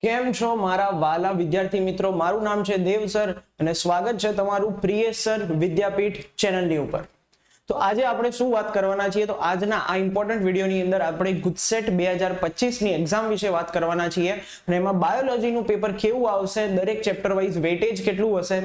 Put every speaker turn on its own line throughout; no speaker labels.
કેમ છો મારા વાલા વિદ્યાર્થી મિત્રો? મારું નામ છે દેવ સર અને સ્વાગત છે તમારું પ્રિય સર વિદ્યાપીઠ ચેનલની ઉપર. તો આજે આપણે શું વાત કરવાના છીએ? તો આજના આ ઇમ્પોર્ટન્ટ વિડીયોની અંદર આપણે ગુજસેટ 2025 ની એક્ઝામ વિશે વાત કરવાના છીએ અને એમાં બાયોલોજીનું પેપર કેવું આવશે, દરેક ચેપ્ટર વાઇઝ વેટેજ કેટલું હશે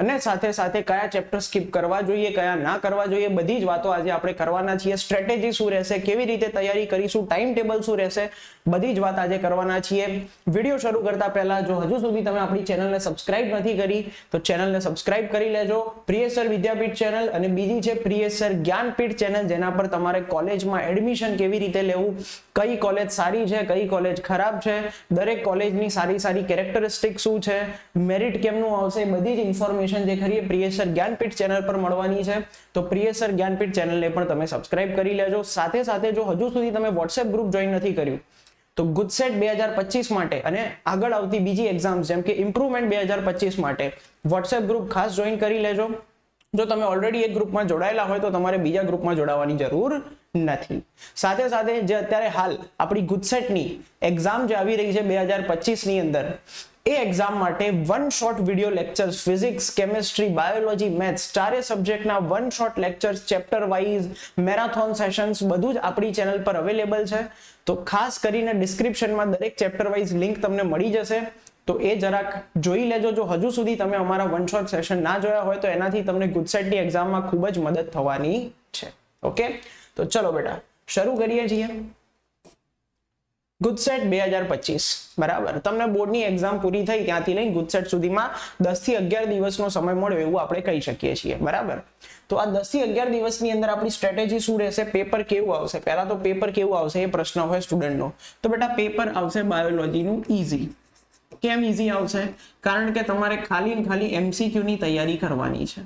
અને સાથે સાથે કયા ચેપ્ટર સ્કીપ કરવા જોઈએ, કયા ના કરવા જોઈએ, બધી જ વાતો આજે આપણે કરવાના છીએ. સ્ટ્રેટેજી શું રહેશે, કેવી રીતે તૈયારી કરીશું, ટાઈમ ટેબલ શું રહેશે, બધી જ વાત આજે કરવાના છીએ. વિડીયો શરૂ કરતા પહેલા જો હજુ સુધી તમે આપણી ચેનલને સબસ્ક્રાઇબ નથી કરી તો ચેનલને સબસ્ક્રાઇબ કરી લેજો. પ્રિય સર વિદ્યાપીઠ ચેનલ અને બીજી છે પ્રિય સર જ્ઞાનપીઠ ચેનલ, જેના પર તમારે કોલેજમાં એડમિશન કેવી રીતે લેવું, કઈ કોલેજ સારી છે, કઈ કોલેજ ખરાબ છે, દરેક કોલેજની સારી સારી કેરેક્ટરિસ્ટિક શું છે, મેરિટ કેમનું આવશે, બધી જ ઇન્ફોર્મેશન જે ખરી પ્રિય સર જ્ઞાનપીઠ ચેનલ પર મળવાની છે. તો પ્રિય સર જ્ઞાનપીઠ ચેનલને પણ તમે સબસ્ક્રાઇબ કરી લેજો. સાથે સાથે જો હજુ સુધી તમે વોટ્સએપ ગ્રુપ જોઈન નથી કર્યું તો ગુજસેટ 2025 માટે અને આગળ આવતી બીજી એક્ઝામ્સ જેમ કે ઇમ્પ્રુવમેન્ટ 2025 માટે વોટ્સએપ ગ્રુપ ખાસ જોઈન કરી લેજો. જો તમે ઓલરેડી એક ગ્રુપમાં જોડાયેલા હોય તો તમારે બીજા ગ્રુપમાં જોડાવાની જરૂર નથી. સાથે સાથે જે અત્યારે હાલ આપણી ગુજસેટની એક્ઝામ જે આવી રહી છે 2025 ની અંદર, એ એક્ઝામ માટે one shot video lectures, physics, chemistry, biology, maths ચારે સબ્જેક્ટના one shot lectures, chapter wise, marathon sessions બધું જ આપણી ચેનલ પર અવેલેબલ છે. તો ખાસ કરીને ડિસ્ક્રિપ્શનમાં દરેક ચેપ્ટર વાઇઝ લિંક તમને મળી જશે, તો એ જરાક જોઈ લેજો. જો હજુ સુધી તમે અમારા વન શોટ સેશન ના જોયા હોય તો એનાથી તમને ગુજસેટની એક્ઝામમાં ખૂબ જ મદદ થવાની છે. ઓકે, તો ચલો બેટા શરૂ કરીએ છીએ. ગુજસેટ 2025 બરાબર, તમને બોર્ડની એક્ઝામ પૂરી થઈ ત્યાંથી લઈને ગુજસેટ સુધીમાં 10 થી 11 દિવસનો સમય મળ્યો એવું આપણે કહી શકીએ છીએ. બરાબર, તો આ 10 થી 11 દિવસની અંદર આપણી સ્ટ્રેટેજી શું રહેશે, પેપર કેવું આવશે? પહેલા તો પેપર કેવું આવશે એ પ્રશ્ન હોય સ્ટુડન્ટનો. તો બેટા પેપર આવશે બાયોલોજીનું ઈઝી. કેમ ઈઝી આવશે? કારણ કે તમારે ખાલી ને ખાલી એમસીક્યુ ની તૈયારી કરવાની છે.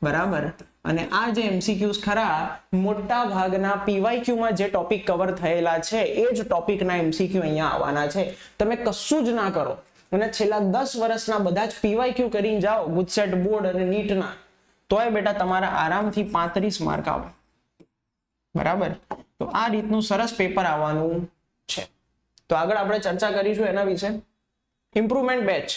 બરાબર, અને આ જે એમસીક્યુઝ ખરા મોટા ભાગના પીવાયક્યુ માં જે ટોપિક કવર થયેલા છે એ જ ટોપિકના એમસીક્યુ અહીંયા આવવાના છે. તમે કશું જ ના કરો અને છેલ્લા 10 વર્ષના બધા જ પીવાયક્યુ કરીને જાઓ ગુજસેટ બોર્ડ અને નીટના, તોય બેટા તમારા આરામથી 35 માર્ક આવે. બરાબર, તો આ રીતનું સરસ પેપર આવવાનું છે. તો આગળ આપણે ચર્ચા કરીશું એના વિશે. ઇમ્પ્રુવમેન્ટ બેચ,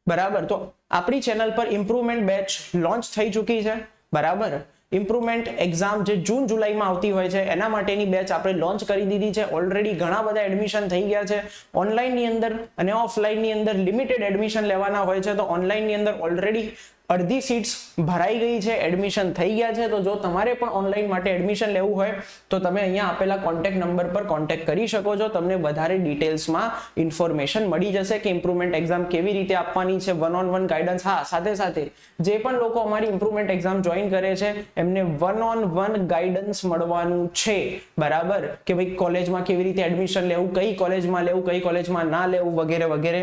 બરાબર, તો આપણી ચેનલ પર ઇમ્પ્રુવમેન્ટ બેચ લોન્ચ થઈ ચૂકી છે. બરાબર, ઇમ્પ્રુવમેન્ટ એક્ઝામ જે જૂન જુલાઈમાં આવતી હોય છે એના માટેની બેચ આપણે લોન્ચ કરી દીધી છે. ઓલરેડી ઘણા બધા એડમિશન થઈ ગયા છે ઓનલાઈનની અંદર અને ઓફલાઈનની અંદર. લિમિટેડ એડમિશન લેવાના હોય છે, તો ઓનલાઈનની અંદર ઓલરેડી અડધી સીટ્સ ભરાઈ ગઈ છે, એડમિશન થઈ ગયા છે. તો જો તમારે પણ ઓનલાઈન માટે એડમિશન લેવું હોય તો તમે અહીંયા આપેલા કોન્ટેક્ટ નંબર પર કોન્ટેક્ટ કરી શકો છો. તમને વધારે ડિટેલ્સમાં ઇન્ફોર્મેશન મળી જશે કે ઇમ્પ્રુવમેન્ટ એક્ઝામ કેવી રીતે આપવાની છે, વન ઓન વન ગાઈડન્સ. હા, સાથે સાથે જે પણ લોકો અમારી ઇમ્પ્રુવમેન્ટ એક્ઝામ જોઈન કરે છે એમને વન ઓન વન ગાઈડન્સ મળવાનું છે. બરાબર, કે ભાઈ કોલેજમાં કેવી રીતે એડમિશન લેવું, કઈ કોલેજમાં લેવું, કઈ કોલેજમાં ના લેવું, વગેરે વગેરે.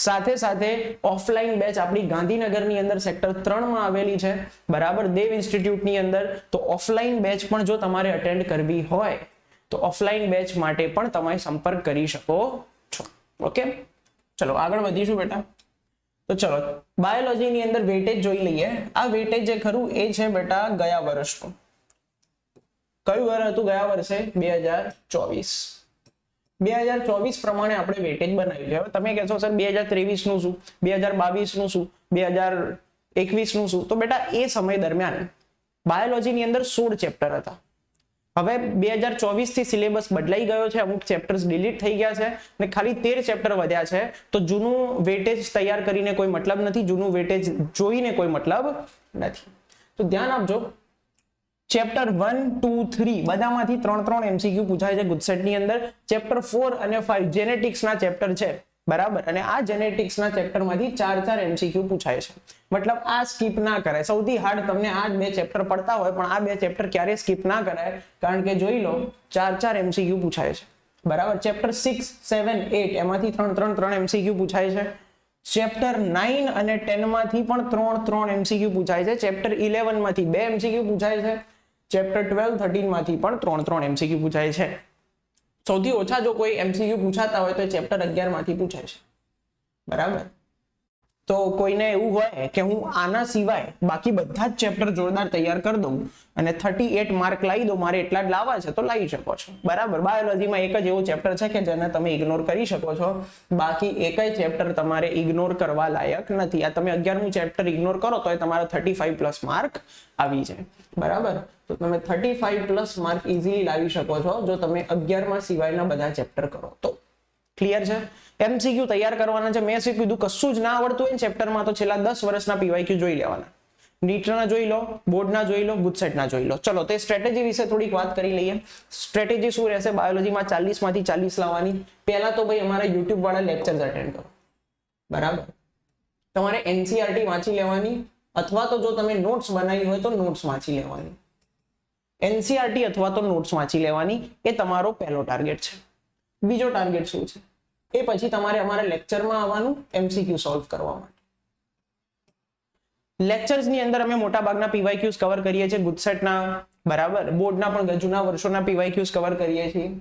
સાથે સાથે ઓફલાઈન બેચ આપણી ગાંધીનગરની અંદર સેક્ટર 3 માં આવેલી છે. બરાબર, દેવ ઇન્સ્ટિટ્યૂટની અંદર. તો ઓફલાઈન બેચ પણ જો તમારે અટેન્ડ કરવી હોય તો ઓફલાઈન બેચ માટે પણ તમે સંપર્ક કરી શકો છો. ઓકે, ચલો આગળ વધીશું બેટા. તો ચલો બાયોલોજીની અંદર વેટેજ જોઈ લઈએ. આ વેટેજ જે ખરું એ છે બેટા ગયા વર્ષનું. કયું વર્ષ હતું ગયા વર્ષે? 2024. 2024 પ્રમાણે આપણે વેટેજ બનાવ્યું છે. હવે તમે કહેશો સર 2023 નું શું, 2022 નું શું, 2021 નું શું? તો બેટા એ સમય દરમિયાન બાયોલોજીની અંદર 16 ચેપ્ટર હતા. હવે 2024 થી સિલેબસ બદલાઈ ગયો છે, અમુક ચેપ્ટર્સ ડિલીટ થઈ ગયા છે અને ખાલી 13 ચેપ્ટર વધ્યા છે. તો જૂનું વેટેજ તૈયાર કરીને કોઈ મતલબ નથી, જૂનું વેટેજ જોઈને કોઈ મતલબ નથી. તો ધ્યાન આપજો, ચેપ્ટર 1, 2, 3 બધામાંથી 3 એમસીક્યુ પૂછાય છે ગુજસેટની અંદર. ચેપ્ટર 4 અને 5 જેનેટિક્સના ચેપ્ટર છે. બરાબર, અને આ જેનેટિક્સના ચેપ્ટરમાંથી 4 એમસીક્યુ પૂછાય છે. મતલબ આ સ્કીપ ના કરાય. સૌથી હાર્ડ તમને આ બે ચેપ્ટર પડતા હોય પણ આ બે ચેપ્ટર ક્યારે સ્કીપ ના કરાય, કારણ કે જોઈ લો 4 એમસીક્યુ પૂછાય છે. બરાબર, ચેપ્ટર 6, 7, 8 એમાંથી 3 એમસીક્યુ પૂછાય છે. ચેપ્ટર 9 અને 10 માંથી પણ 3 એમસીક્યુ પૂછાય છે. ચેપ્ટર 11 માંથી 2 એમસીક્યુ પૂછાય છે. ચેપ્ટર 12, 13 માંથી પણ 3 એમસીક્યુ પૂછાય છે. સૌથી ઓછા જો કોઈ એમસીક્યુ પૂછાતા હોય તો ચેપ્ટર 11 માંથી પૂછાય છે. બરાબર, તો કોઈને એવું હોય કે હું આના સિવાય બાકી બધા જ ચેપ્ટર જોરદાર તૈયાર કરી દઉં અને 38 માર્ક લાવી દઉં, મારે એટલા જ લાવવા છે તો લાવી શકો છો, બરાબર. બાયોલોજીમાં એક જ એવું ચેપ્ટર છે કે જેને તમે ઇગ્નોર કરી શકો છો, બાકી એકય ચેપ્ટર તમારે ઇગ્નોર કરવા લાયક નથી. આ તમે 11મું ચેપ્ટર ઇગ્નોર કરો તો તમારા 35+ માર્ક આવી જાય, બરાબર. તો તમે 35+ માર્ક ઇઝીલી લાવી શકો છો જો તમે 11મા સિવાયના બધા ચેપ્ટર કરો તો. ક્લિયર છે? એમસીક્યુ તૈયાર કરવાના છે. મેં શું કીધું, કશું જ ના આવડતું હોય ચેપ્ટરમાં તો છેલ્લા 10 વર્ષના પીવાયક્યુ જોઈ લેવાના. નીટના જોઈ લો, બોર્ડના જોઈ લો, ગુજસેટના જોઈ લો. ચલો તે સ્ટ્રેટેજી વિશે થોડીક વાત કરી લઈએ. સ્ટ્રેટેજી શું રહેશે બાયોલોજીમાં? 40 માંથી 40 લાવવાની. પહેલા તો ભાઈ અમારા યુટ્યુબ વાળા લેક્ચર્સ અટેન્ડ કરો, બરાબર. તમારે એનસીઆરટી વાંચી લેવાની, અથવા તો જો તમે નોટ્સ બનાવી હોય તો નોટ્સ વાંચી લેવાની. એનસીઆરટી અથવા તો નોટ્સ વાંચી લેવાની એ તમારો પહેલો ટાર્ગેટ છે. બીજો ટાર્ગેટ શું છે? એ પછી તમારે અમારા લેક્ચરમાં આવવાનું એમસીક્યુ સોલ્વ કરવા માટે. લેક્ચર્સ ની અંદર અમે મોટા ભાગના પીવાયક્યુઝ કવર કરીએ છીએ, ગુજસેટના, બરાબર, બોર્ડના પણ જૂના વર્ષોના પીવાયક્યુઝ કવર કરીએ છીએ.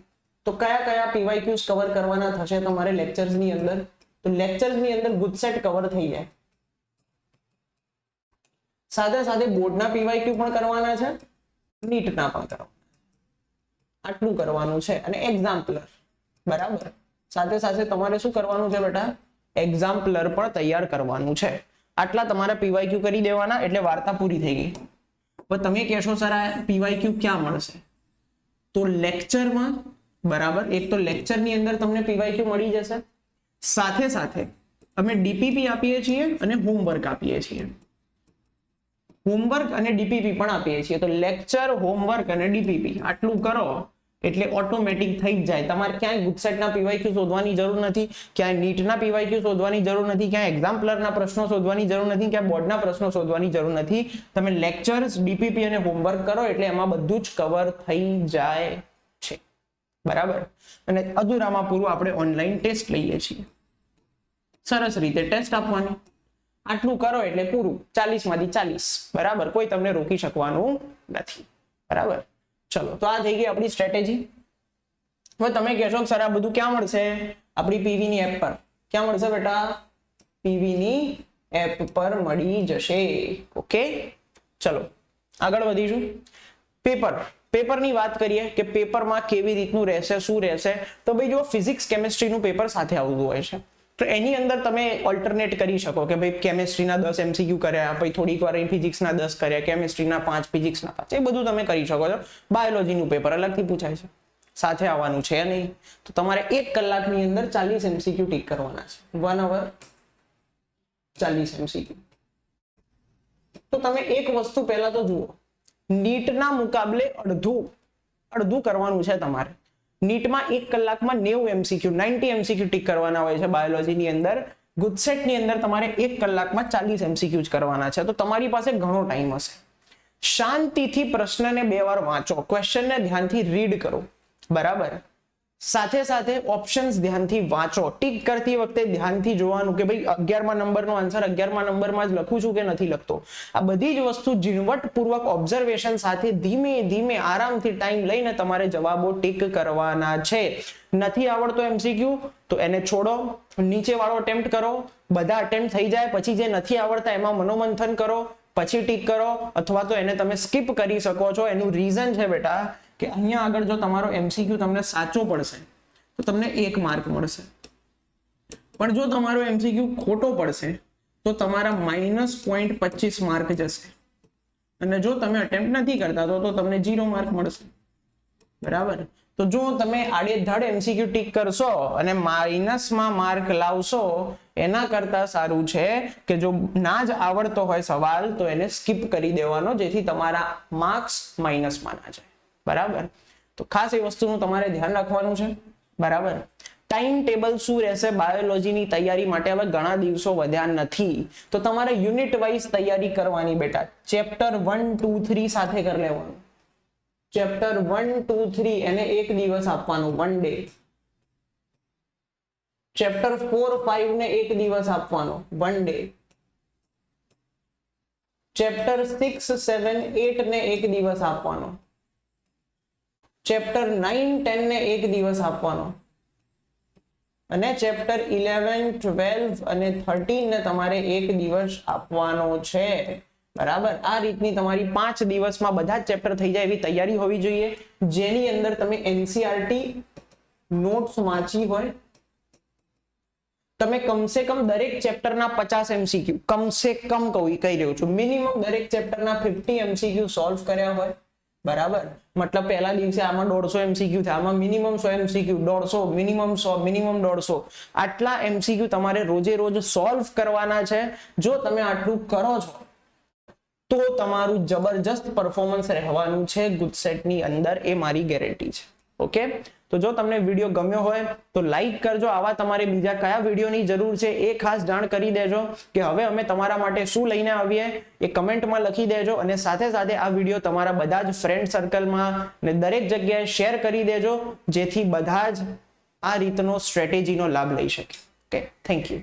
તો કયા કયા પીવાયક્યુઝ કવર કરવાના થશે તમારે લેક્ચર્સ ની અંદર? તો લેક્ચર્સ ની અંદર ગુજસેટ કવર થઈ જાય, સાથે સાથે બોર્ડના પીવાયક્યુ પણ કરવાના છે, નીટના પણ કરવાના. આટલું કરવાનું છે અને એક્ઝામ્પલર, બરાબર. સાથે સાથે તમારે શું કરવાનું છે બેટા? એક્ઝામ્પલર પણ તૈયાર કરવાનું છે. આટલા તમારે પીવાયક્યુ કરી દેવાના એટલે વાર્તા પૂરી થઈ ગઈ. હવે તમે કહેશો સર આ પીવાયક્યુ ક્યાં મળશે? તો લેક્ચરમાં, બરાબર. એક તો લેક્ચર ની અંદર તમને પીવાયક્યુ મળી જશે, સાથે સાથે અમે ડીપીપી આપીએ છીએ અને હોમવર્ક આપીએ છીએ. હોમવર્ક અને ડીપીપી પણ આપીએ છીએ. તો લેક્ચર, હોમવર્ક અને ડીપીપી આટલું કરો એટલે ઓટોમેટિક થઈ જ જાય. તમારે ક્યાંય ગુજસેટના પીવાયક્યુ શોધવાની જરૂર નથી, ક્યાંય નીટના પીવાયક્યુ શોધવાની જરૂર નથી, ક્યાંય એક્ઝામ્પલરના પ્રશ્નો શોધવાની જરૂર નથી, ક્યાંય બોર્ડના પ્રશ્નો શોધવાની જરૂર નથી. તમે લેક્ચર્સ, ડીપીપી અને હોમવર્ક કરો એટલે એમાં બધું જ કવર થઈ જાય છે, બરાબર. અને અધૂરામાં પૂરું આપણે ઓનલાઈન ટેસ્ટ લઈએ છીએ. સરસ રીતે ટેસ્ટ આપવાની. આટલું કરો એટલે પૂરું. 40 માંથી 40, બરાબર. કોઈ તમને રોકી શકવાનું નથી, બરાબર. ચલો, તો આ થઈ ગઈ આપણી સ્ટ્રેટેજી. હવે તમે કહેશો સર આ બધું ક્યાં મળશે? આપણી પીવી ની એપ પર. ક્યાં મળશે બેટા? પીવી ની એપ પર મળી જશે. ઓકે, ચલો આગળ વધીશું. પેપરની વાત કરીએ કે પેપરમાં કેવી રીતનું રહેશે, શું રહેશે. તો ભાઈ જો ફિઝિક્સ કેમિસ્ટ્રીનું પેપર સાથે આવતું હોય છે તો એની અંદર તમે ઓલ્ટરનેટ કરી શકો કે ભાઈ કેમિસ્ટ્રીના 10 એમસીક્યુ કર્યા, પછી થોડીક વાર ફિઝિક્સના 10 કર્યા, કેમિસ્ટ્રીના 5, ફિઝિક્સના 5, એ બધું તમે કરી શકો છો. બાયોલોજીનું પેપર અલગથી પૂછાય છે, સાથે આવવાનું છે નહીં. તો તમારે 1 કલાકની અંદર 40 એમસીક્યુ ટીક કરવાના છે. 1 hour 40 એમસીક્યુ. તો તમે એક વસ્તુ પહેલા તો જુઓ, નીટના મુકાબલે અડધું કરવાનું છે તમારે. નીટમાં 1 કલાકમાં 90 એમસીક્યુ 90 એમસીક્યુ ટીક કરવાના હોય છે બાયોલોજીની અંદર. ગુજસેટની અંદર તમારે 1 કલાકમાં 40 એમસીક્યુ જ કરવાના છે. તો તમારી પાસે ઘણો ટાઈમ હશે. શાંતિથી પ્રશ્નને 2 વાર વાંચો, ક્વેશ્ચનને ધ્યાનથી રીડ કરો, બરાબર. સાથે સાથે ઓપ્શન્સ ધ્યાનથી વાંચો. ટીક કરતી વખતે ધ્યાનથી જોવાનું કે ભાઈ 11મા નંબરનો આન્સર 11મા નંબરમાં જ લખું છું કે નથી લખતો. આ બધી જ વસ્તુ ઝીણવટપૂર્વક ઓબ્ઝર્વેશન સાથે ધીમે ધીમે આરામથી ટાઈમ લઈને તમારે જવાબો ટીક કરવાના છે. નથી આવડતો એમસીક્યુ તો એને છોડો, નીચે વાળો અટેમ્પ્ટ કરો. બધા અટેમ્પ્ટ થઈ જાય પછી જે નથી આવડતા એમાં મનોમંથન કરો, પછી ટીક કરો, અથવા તો એને તમે સ્કીપ કરી શકો છો. એનું રીઝન છે બેટા કે અહીંયા આગળ જો તમારો એમસીક્યુ તમને સાચો પડશે તો તમને 1 માર્ક મળશે, પણ જો તમારો એમસીક્યુ ખોટો પડશે તો તમારા -0.25 માર્ક જશે. અને જો તમે અટેમ્પ્ટ નથી કરતા તો તમને 0 માર્ક મળશે, બરાબર. તો જો તમે આડેધડ એમસીક્યુ ટીક કરશો અને માઇનસમાં માર્ક લાવશો એના કરતા સારું છે કે જો ના જ આવડતો હોય સવાલ તો એને સ્કીપ કરી દેવાનો, જેથી તમારા માર્ક્સ માઇનસમાં ના જાય, બરાબર. તો ખાસ એ વસ્તુનું તમારે ધ્યાન રાખવાનું છે, બરાબર. ટાઈમ ટેબલ શું રહેશે બાયોલોજીની તૈયારી માટે? હવે ઘણા દિવસો વધ્યા નથી તો તમારે યુનિટ વાઇઝ તૈયારી કરવાની બેટા. ચેપ્ટર 1, 2, 3 સાથે કરી લેવાનું. ચેપ્ટર 1, 2, 3 એને 1 દિવસ આપવાનું, 1 ડે. ચેપ્ટર 4, 5 ને 1 દિવસ આપવાનો, 1 ડે. ચેપ્ટર 6, 7, 8 ને 1 દિવસ આપવાનો. ચેપ્ટર 9, 10 ને 1 દિવસ આપવાનો. અને ચેપ્ટર 11, 12 અને 13 ને તમારે એક દિવસ આપવાનો છે, બરાબર. આ રીતની તમારી 5 દિવસમાં બધા જ ચેપ્ટર થઈ જાય એવી તૈયારી હોવી જોઈએ, જેની અંદર તમે એનસીઆરટી નોટ્સ વાંચી હોય, તમે કમસે કમ દરેક ચેપ્ટરના 50 MCQ, કમસે કમ કહી રહ્યો છું, મિનિમમ દરેક ચેપ્ટરના 50 MCQ સોલ્વ કર્યા હોય, બરાબર. મતલબ પહેલા દિવસે આમાં 150 MCQ થાય, આમાં મિનિમમ 100 MCQ, 150 મિનિમમ 100 મિનિમમ 150, આટલા MCQ તમારે રોજે રોજ સોલ્વ કરવાના છે. જો તમે આટલું કરો છો તો તમારું જબરજસ્ત પરફોર્મન્સ રહેવાનું છે ગુજસેટની અંદર, એ મારી ગેરંટી છે. ઓકે, તો જો તમને વિડીયો ગમ્યો હોય તો લાઈક કરજો. આવા તમારે બીજા કયા વિડીયોની જરૂર છે એ ખાસ જાણ કરી દેજો, કે હવે અમે તમારા માટે શું લઈને આવીએ એ કમેન્ટમાં લખી દેજો. અને સાથે સાથે આ વિડીયો તમારા બધા જ ફ્રેન્ડ સર્કલમાં ને દરેક જગ્યાએ શેર કરી દેજો, જેથી બધા જ આ રીતનો સ્ટ્રેટેજીનો લાભ લઈ શકે. Okay, thank you.